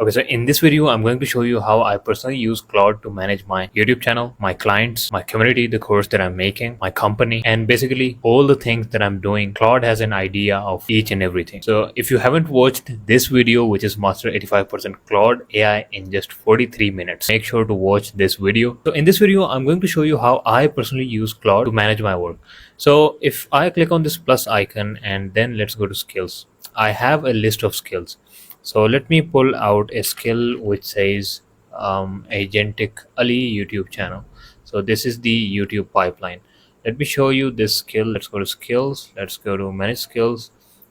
Okay, so in this video, I'm going to show you how I personally use Claude to manage my YouTube channel, my clients, my community, the course that I'm making, my company, and basically all the things that I'm doing. Claude has an idea of each and everything. So if you haven't watched this video, which is Master 85% Claude AI in just 43 minutes, make sure to watch this video. So in this video, I'm going to show you how I personally use Claude to manage my work. So if I click on this plus icon and then let's go to skills, I have a list of skills. So let me pull out a skill which says Agentic Ali YouTube channel. So this is the YouTube pipeline. Let me show you this skill. Let's go to skills. Let's go to manage skills.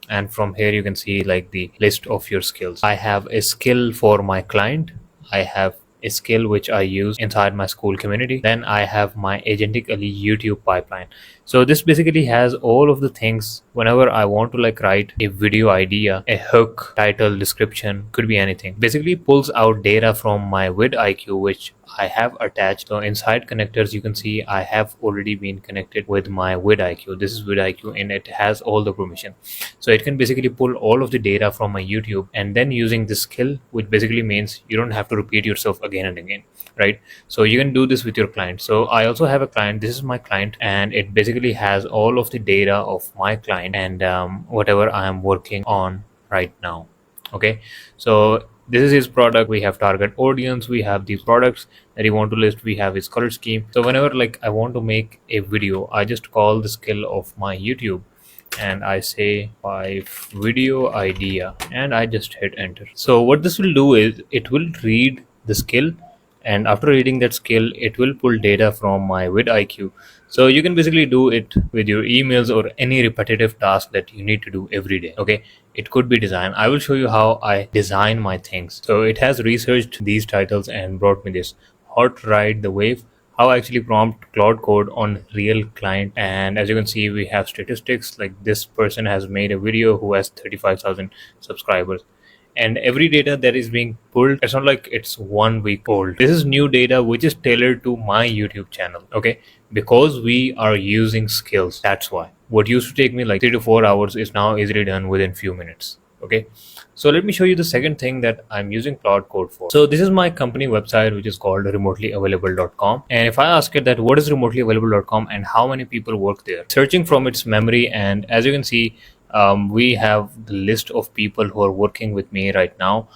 And from here you can see like the list of your skills. I have a skill for my client. I have a skill which I use inside my Skool community. Then I have my Agentic Ali YouTube pipeline. So this basically has all of the things whenever I want to like write a video idea, a hook, title, description, could be anything. Basically pulls out data from my vidIQ, which I have attached. So inside connectors, you can see I have already been connected with my vidIQ. This is vidIQ and it has all the permission. So it can basically pull all of the data from my YouTube and then using this skill, which basically means you don't have to repeat yourself again and again, right? So you can do this with your client. So I also have a client. This is my client and it basically has all of the data of my client and whatever I am working on right now. Okay, so this is his product. We have target audience, we have these products that you want to list, we have his color scheme. So whenever like I want to make a video, I just call the skill of my YouTube and I say 5 video idea and I just hit enter. So what this will do is it will read the skill, and after reading that skill it will pull data from my vidIQ. So you can basically do it with your emails or any repetitive task that you need to do every day. Okay, it could be design. I will show you how I design my things. So it has researched these titles and brought me this hot ride the wave, how I actually prompt Claude code on real client. And as you can see, we have statistics like this person has made a video who has 35,000 subscribers. And every data that is being pulled, it's not like it's 1 week old. This is new data which is tailored to my YouTube channel. Okay, because we are using skills, that's why what used to take me like 3 to 4 hours is now easily done within few minutes. Okay, so let me show you the second thing that I'm using Claude Code for. So this is my company website, which is called remotelyavailable.com. And if I ask it that what is remotelyavailable.com and how many people work there, searching from its memory, and as you can see, we have the list of people who are working with me right now.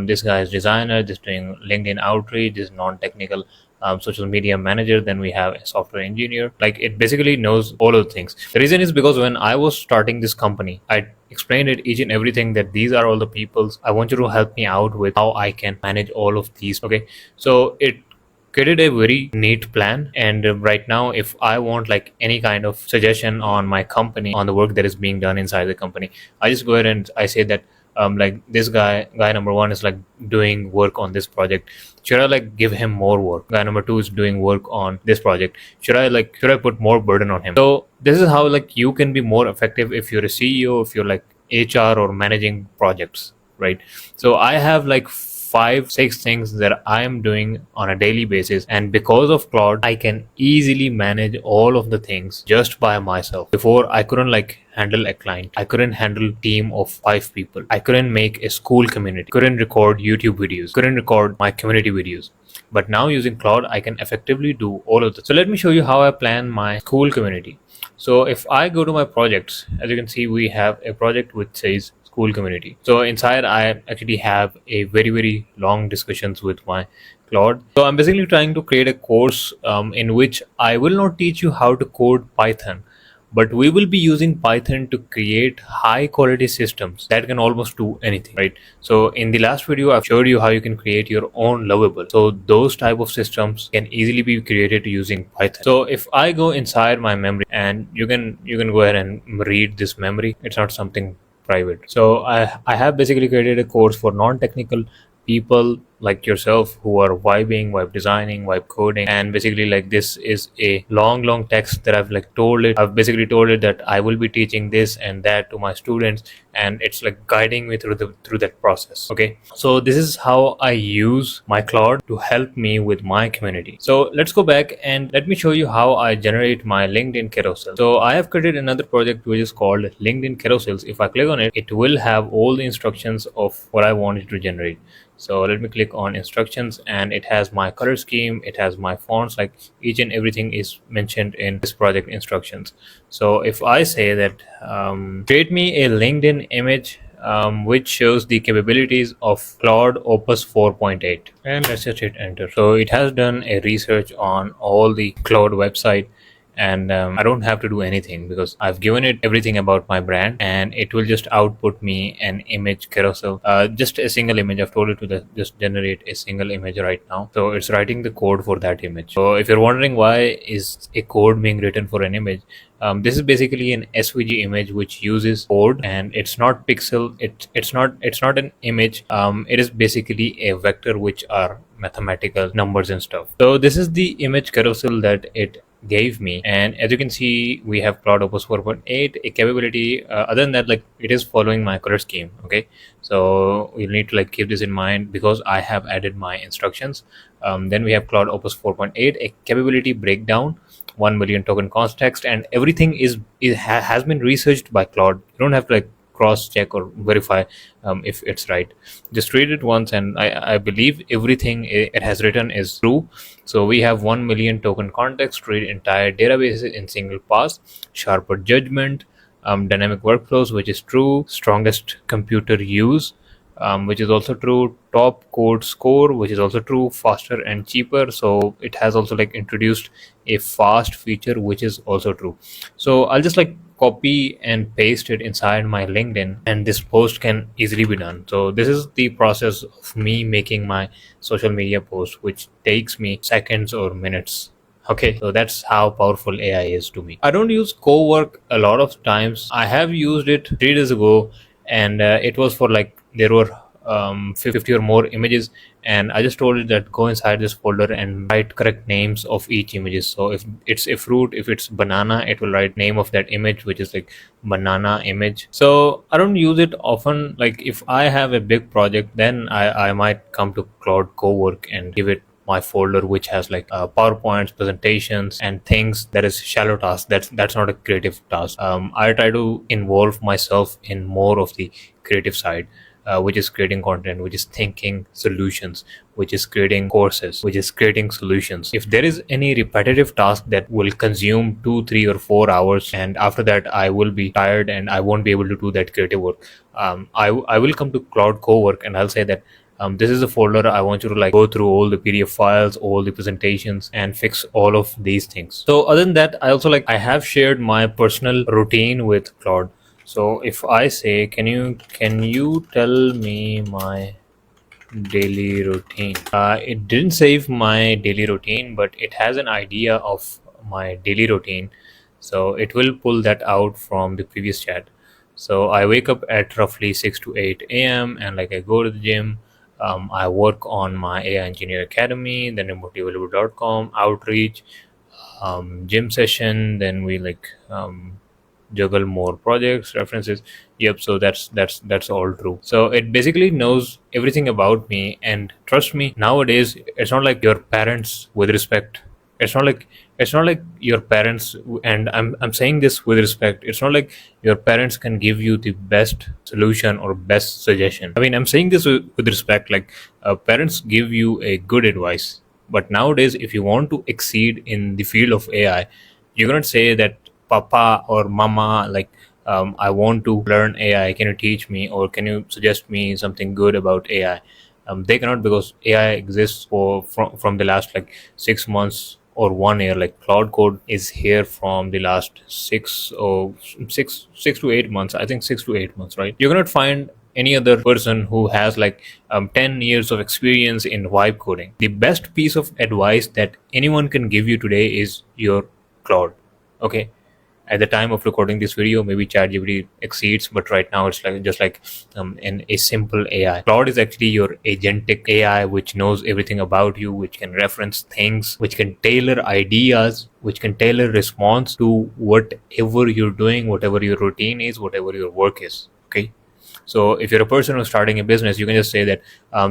This guy is designer, this doing LinkedIn outreach, this non-technical social media manager. Then we have a software engineer. Like it basically knows all of the things. The reason is because when I was starting this company, I explained it each and everything that these are all the peoples. I want you to help me out with how I can manage all of these. Okay, so it created a very neat plan, and right now if I want like any kind of suggestion on my company, on the work that is being done inside the company, I just go ahead and I say that like this guy number 1 is like doing work on this project, should I like give him more work? Guy number 2 is doing work on this project, should I put more burden on him? So this is how like you can be more effective if you're a CEO, if you're like HR or managing projects, right? So I have like 5-6 things that I am doing on a daily basis, and because of Claude I can easily manage all of the things just by myself. Before I couldn't like handle a client, I couldn't handle team of 5 people, I couldn't make a Skool community, couldn't record YouTube videos, couldn't record my community videos. But now using Claude I can effectively do all of this. So let me show you how I plan my Skool community. So if I go to my projects, as you can see, we have a project which says Skool Community. So inside I actually have a very long discussions with my Claude. So I'm basically trying to create a course in which I will not teach you how to code Python, but we will be using Python to create high quality systems that can almost do anything, right? So in the last video I've showed you how you can create your own lovable. So those type of systems can easily be created using Python. So if I go inside my memory, and you can go ahead and read this memory, it's not something private. So I have basically created a course for non-technical people like yourself who are vibe designing, vibe coding, and basically like this is a long text that I've basically told it that I will be teaching this and that to my students, and it's like guiding me through that process. Okay, so this is how I use my Claude to help me with my community. So let's go back and let me show you how I generate my LinkedIn carousel. So I have created another project which is called LinkedIn carousels. If I click on it, it will have all the instructions of what I want it to generate. So let me click on instructions, and it has my color scheme, it has my fonts, like each and everything is mentioned in this project instructions. So if I say that create me a LinkedIn image which shows the capabilities of Claude Opus 4.8, and let's just hit enter. So it has done a research on all the Claude website, and I don't have to do anything because I've given it everything about my brand, and it will just output me an image carousel, just a single image. I've told it to just generate a single image right now, so it's writing the code for that image. So if you're wondering why is a code being written for an image, this is basically an SVG image which uses code, and it's not pixel. It's not an image. It is basically a vector which are mathematical numbers and stuff. So this is the image carousel that it gave me, and as you can see we have Claude Opus 4.8, a capability. Other than that, like it is following my color scheme. Okay, so you need to like keep this in mind because I have added my instructions. Then we have Claude Opus 4.8, a capability breakdown, 1 million token context, and everything has been researched by Claude. You don't have to like cross check or verify if it's right. Just read it once, and I believe everything it has written is true. So we have 1 million token context, read entire databases in single pass, sharper judgment, dynamic workflows, which is true, strongest computer use, which is also true, top code score, which is also true, faster and cheaper. So it has also like introduced a fast feature, which is also true. So I'll just like copy and paste it inside my LinkedIn, and this post can easily be done. So this is the process of me making my social media post, which takes me seconds or minutes. Okay, so that's how powerful AI is to me. I don't use co-work a lot of times. I have used it 3 days ago, and it was for like there were 50 or more images, and I just told it that go inside this folder and write correct names of each images. So if it's a fruit, if it's banana, it will write name of that image, which is like banana image. So I don't use it often. Like if I have a big project, then I might come to Claude Cowork and give it my folder which has like PowerPoints, presentations, and things that is shallow task. That's not a creative task. I try to involve myself in more of the creative side, which is creating content, which is thinking solutions, which is creating courses, which is creating solutions. If there is any repetitive task that will consume 2, 3, or 4 hours, and after that I will be tired and I won't be able to do that creative work, I will come to Cloud Cowork and I'll say that this is a folder. I want you to like go through all the PDF files, all the presentations, and fix all of these things. So other than that, I have shared my personal routine with Claude. So if I say, can you tell me my daily routine? It didn't save my daily routine, but it has an idea of my daily routine. So it will pull that out from the previous chat. So I wake up at roughly 6 to 8 a.m. and like I go to the gym. I work on my AI Engineer Academy, then remotedeveloper.com, outreach, gym session, then we juggle more projects, references. Yep, so that's all true. So it basically knows everything about me, and trust me, nowadays it's not like your parents with respect. It's not like your parents, and I'm saying this with respect. It's not like your parents can give you the best solution or best suggestion. I mean, I'm saying this with respect. Like parents give you a good advice, but nowadays if you want to exceed in the field of AI, you cannot say that papa or mama, like I want to learn AI, can you teach me or can you suggest me something good about AI? They cannot, because AI exists from the last like 6 months or 1 year. Like Cloud Code is here from the last 6 to 8 months. I think 6 to 8 months, right? You cannot find any other person who has like 10 years of experience in vibe coding. The best piece of advice that anyone can give you today is your Cloud. Okay, At the time of recording this video, maybe ChatGPT exceeds, but right now it's like just like in a simple AI. Claude is actually your agentic AI, which knows everything about you, which can reference things, which can tailor ideas, which can tailor response to whatever you're doing, whatever your routine is, whatever your work is. Okay. So if you're a person who's starting a business, you can just say that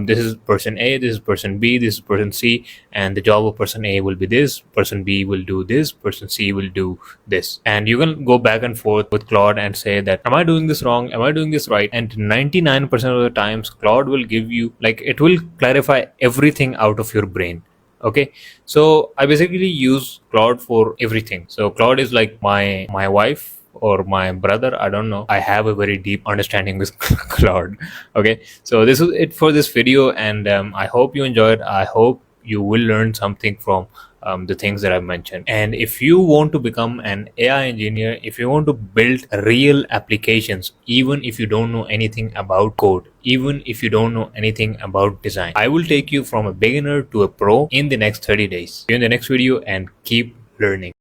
this is person A, this is person B, this is person C, and the job of person A will be this, person B will do this, person C will do this. And you can go back and forth with Claude and say that, am I doing this wrong? Am I doing this right? And 99% of the times, Claude will give you, like, it will clarify everything out of your brain. Okay, so I basically use Claude for everything. So Claude is like my wife or my brother, I don't know. I have a very deep understanding with Claude. Okay, so this is it for this video, and I hope you enjoyed. I hope you will learn something from the things that I've mentioned. And if you want to become an AI engineer, if you want to build real applications, even if you don't know anything about code, even if you don't know anything about design, I will take you from a beginner to a pro in the next 30 days. See you in the next video, and keep learning.